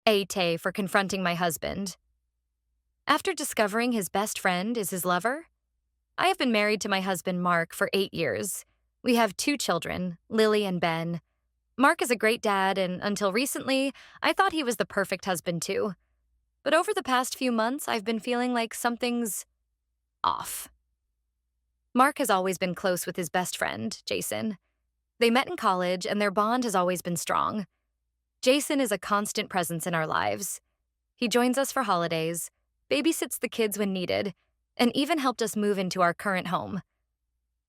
AITA for confronting my husband. After discovering his best friend is his lover, I have been married to my husband Mark for 8 years. We have 2 children, Lily and Ben. Mark is a great dad, and until recently, I thought he was the perfect husband too. But over the past few months, I've been feeling like something's off. Mark has always been close with his best friend, Jason. They met in college, and their bond has always been strong. Jason is a constant presence in our lives. He joins us for holidays, babysits the kids when needed, and even helped us move into our current home.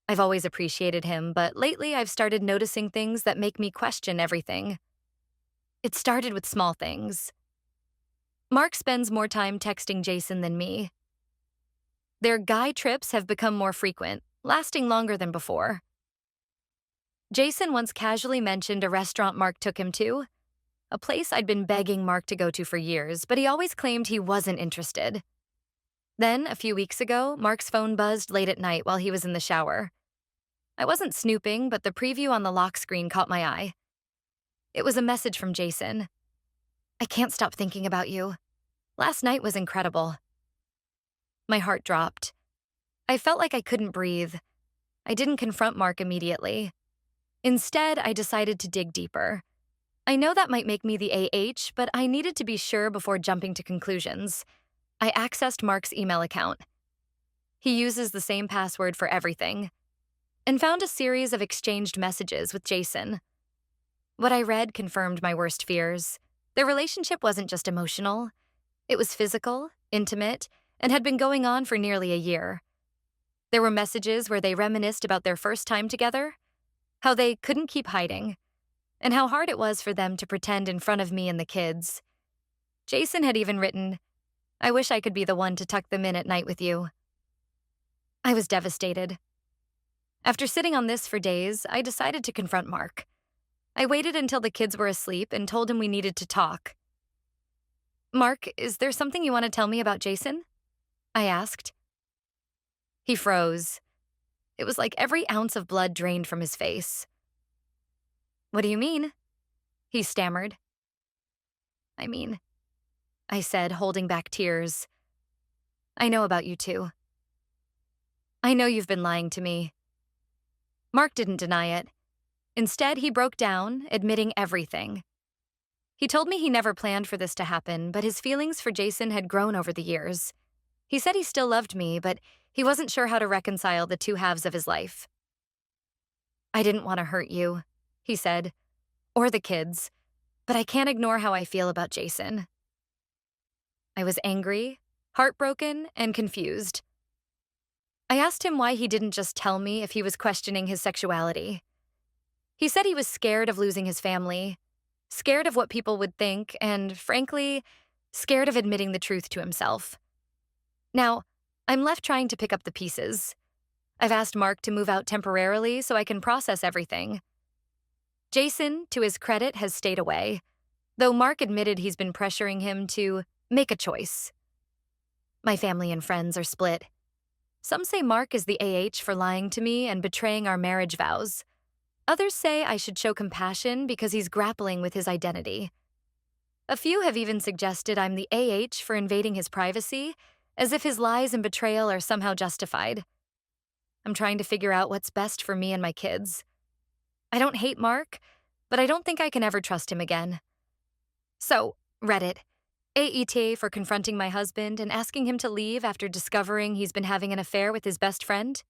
I've always appreciated him, but lately I've started noticing things that make me question everything. It started with small things. Mark spends more time texting Jason than me. Their guy trips have become more frequent, lasting longer than before. Jason once casually mentioned a restaurant Mark took him to, a place I'd been begging Mark to go to for years, but he always claimed he wasn't interested. Then, a few weeks ago, Mark's phone buzzed late at night while he was in the shower. I wasn't snooping, but the preview on the lock screen caught my eye. It was a message from Jason. "I can't stop thinking about you. Last night was incredible." My heart dropped. I felt like I couldn't breathe. I didn't confront Mark immediately. Instead, I decided to dig deeper. I know that might make me the AH, but I needed to be sure before jumping to conclusions. I accessed Mark's email account. He uses the same password for everything, and found a series of exchanged messages with Jason. What I read confirmed my worst fears. Their relationship wasn't just emotional. It was physical, intimate, and had been going on for nearly a year. There were messages where they reminisced about their first time together, how they couldn't keep hiding, and how hard it was for them to pretend in front of me and the kids. Jason had even written, "I wish I could be the one to tuck them in at night with you." I was devastated. After sitting on this for days, I decided to confront Mark. I waited until the kids were asleep and told him we needed to talk. "Mark, is there something you want to tell me about Jason?" I asked. He froze. It was like every ounce of blood drained from his face. "What do you mean?" he stammered. "I mean," I said, holding back tears, "I know about you two. I know you've been lying to me." Mark didn't deny it. Instead, he broke down, admitting everything. He told me he never planned for this to happen, but his feelings for Jason had grown over the years. He said he still loved me, but he wasn't sure how to reconcile the two halves of his life. "I didn't want to hurt you," he said, "or the kids, but I can't ignore how I feel about Jason." I was angry, heartbroken, and confused. I asked him why he didn't just tell me if he was questioning his sexuality. He said he was scared of losing his family, scared of what people would think, and, frankly, scared of admitting the truth to himself. Now, I'm left trying to pick up the pieces. I've asked Mark to move out temporarily so I can process everything. Jason, to his credit, has stayed away, though Mark admitted he's been pressuring him to make a choice. My family and friends are split. Some say Mark is the AH for lying to me and betraying our marriage vows. Others say I should show compassion because he's grappling with his identity. A few have even suggested I'm the AH for invading his privacy, as if his lies and betrayal are somehow justified. I'm trying to figure out what's best for me and my kids. I don't hate Mark, but I don't think I can ever trust him again. So, Reddit, AITA for confronting my husband and asking him to leave after discovering he's been having an affair with his best friend?